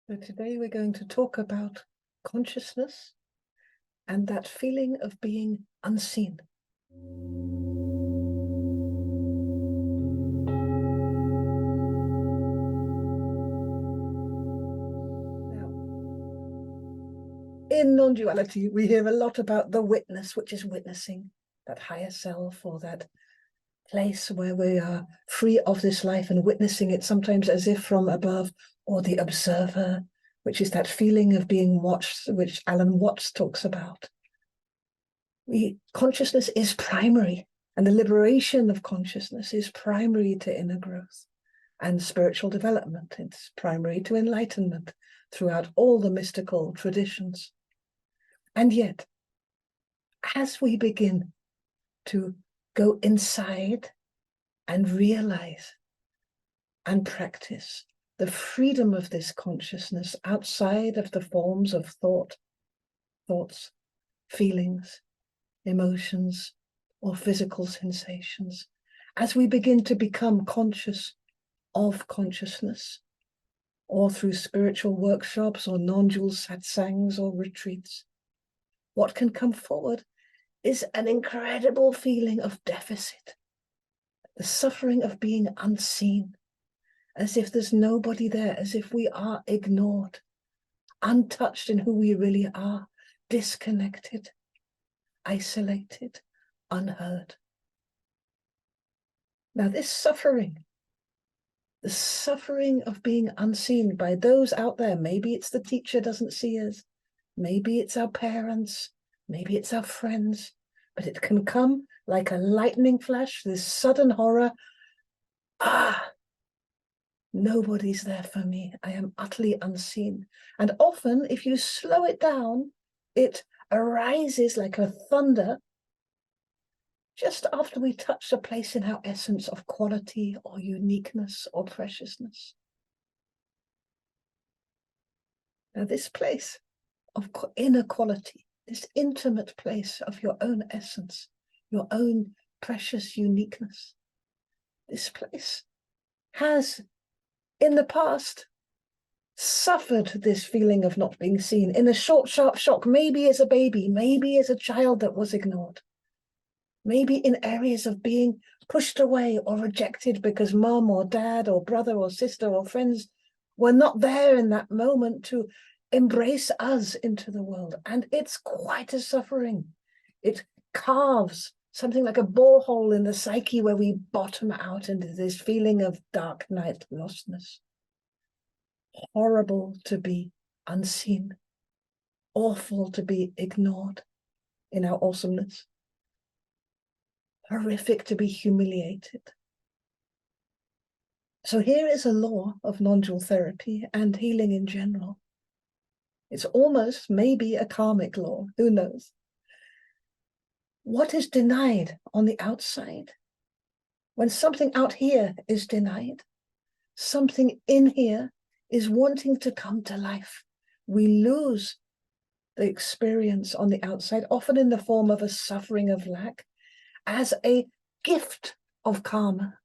So today we're going to talk about consciousness and that feeling of being unseen. Now, in non-duality, we hear a lot about the witness, which is witnessing that higher self, or that place where we are free of this life and witnessing it sometimes as if from above, or the observer, which is that feeling of being watched, which Alan Watts talks about. Consciousness is primary, and the liberation of consciousness is primary to inner growth and spiritual development. It's primary to enlightenment throughout all the mystical traditions. And yet, as we begin to go inside and realize and practice the freedom of this consciousness outside of the forms of thoughts, feelings, emotions, or physical sensations, as we begin to become conscious of consciousness, or through spiritual workshops or non-dual satsangs or retreats, what can come forward is an incredible feeling of deficit, the suffering of being unseen, as if there's nobody there, as if we are ignored, untouched in who we really are, disconnected, isolated, unheard. Now, this suffering, the suffering of being unseen by those out there, maybe it's the teacher doesn't see us, maybe it's our parents, maybe it's our friends, but it can come like a lightning flash, this sudden horror. Nobody's there for me. I am utterly unseen. And often, if you slow it down, it arises like a thunder just after we touch a place in our essence of quality or uniqueness or preciousness. Now, this place of inner quality, this intimate place of your own essence, your own precious uniqueness, this place has, in the past, suffered this feeling of not being seen in a short, sharp shock, maybe as a baby, maybe as a child that was ignored, maybe in areas of being pushed away or rejected because mom or dad or brother or sister or friends were not there in that moment to embrace us into the world. And it's quite a suffering. It carves something like a borehole in the psyche where we bottom out into this feeling of dark night lostness. Horrible to be unseen, awful to be ignored in our awesomeness, horrific to be humiliated. So here is a law of non-dual therapy and healing in general. It's almost maybe a karmic law, who knows? What is denied on the outside, when something out here is denied, something in here is wanting to come to life. We lose the experience on the outside, often in the form of a suffering of lack, as a gift of karma,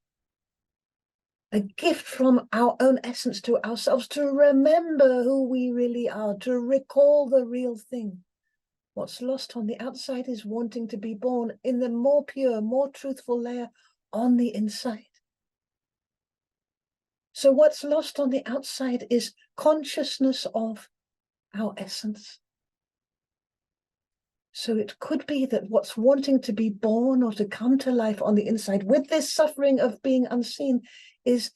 a gift from our own essence to ourselves, to remember who we really are, to recall the real thing. What's lost on the outside is wanting to be born in the more pure, more truthful layer on the inside. So what's lost on the outside is consciousness of our essence. So it could be that what's wanting to be born or to come to life on the inside with this suffering of being unseen is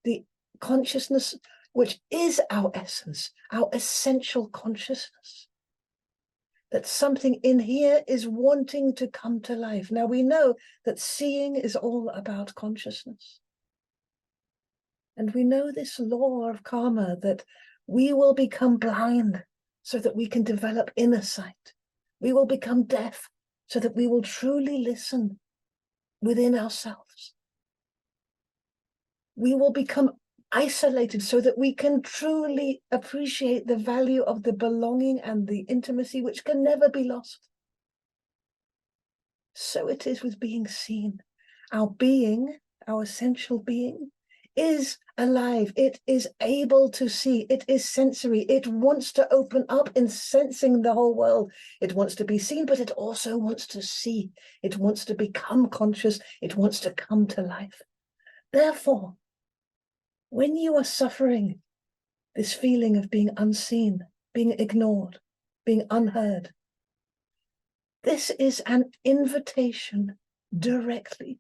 the consciousness which is our essence, our essential consciousness. That something in here is wanting to come to life. Now we know that seeing is all about consciousness. And we know this law of karma, that we will become blind so that we can develop inner sight. We will become deaf so that we will truly listen within ourselves. We will become isolated so that we can truly appreciate the value of the belonging and the intimacy which can never be lost. So it is with being seen. Our being, our essential being, is alive. It is able to see. It is sensory. It wants to open up in sensing the whole world. It wants to be seen, but it also wants to see. It wants to become conscious. It wants to come to life. Therefore, when you are suffering this feeling of being unseen, being ignored, being unheard, this is an invitation directly,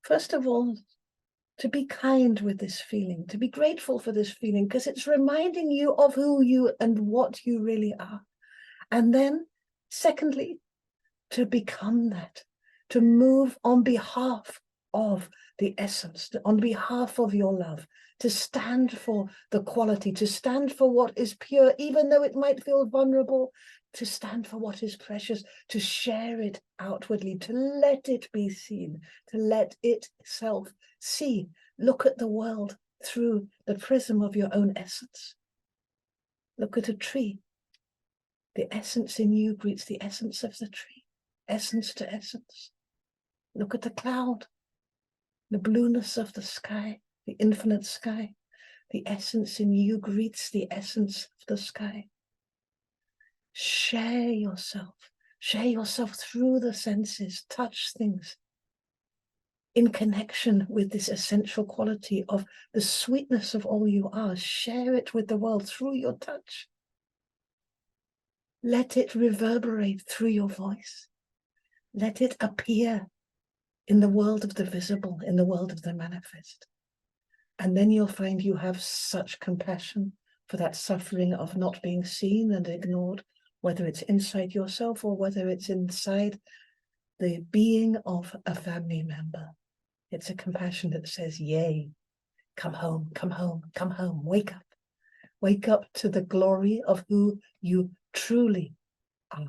first of all, to be kind with this feeling, to be grateful for this feeling, because it's reminding you of who you and what you really are. And then, secondly, to become that, to move on behalf of the essence, on behalf of your love, to stand for the quality, to stand for what is pure, even though it might feel vulnerable, to stand for what is precious, to share it outwardly, to let it be seen, to let itself see, look at the world through the prism of your own essence. Look at a tree. The essence in you greets the essence of the tree, essence to essence. Look at the cloud, the blueness of the sky, the infinite sky. The essence in you greets the essence of the sky. Share yourself through the senses, touch things in connection with this essential quality of the sweetness of all you are. Share it with the world through your touch. Let it reverberate through your voice. Let it appear in the world of the visible, in the world of the manifest. And then you'll find you have such compassion for that suffering of not being seen and ignored, whether it's inside yourself or whether it's inside the being of a family member. It's a compassion that says, yay, come home, come home, come home, wake up. Wake up to the glory of who you truly are.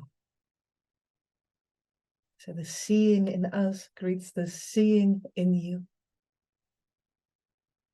So the seeing in us greets the seeing in you.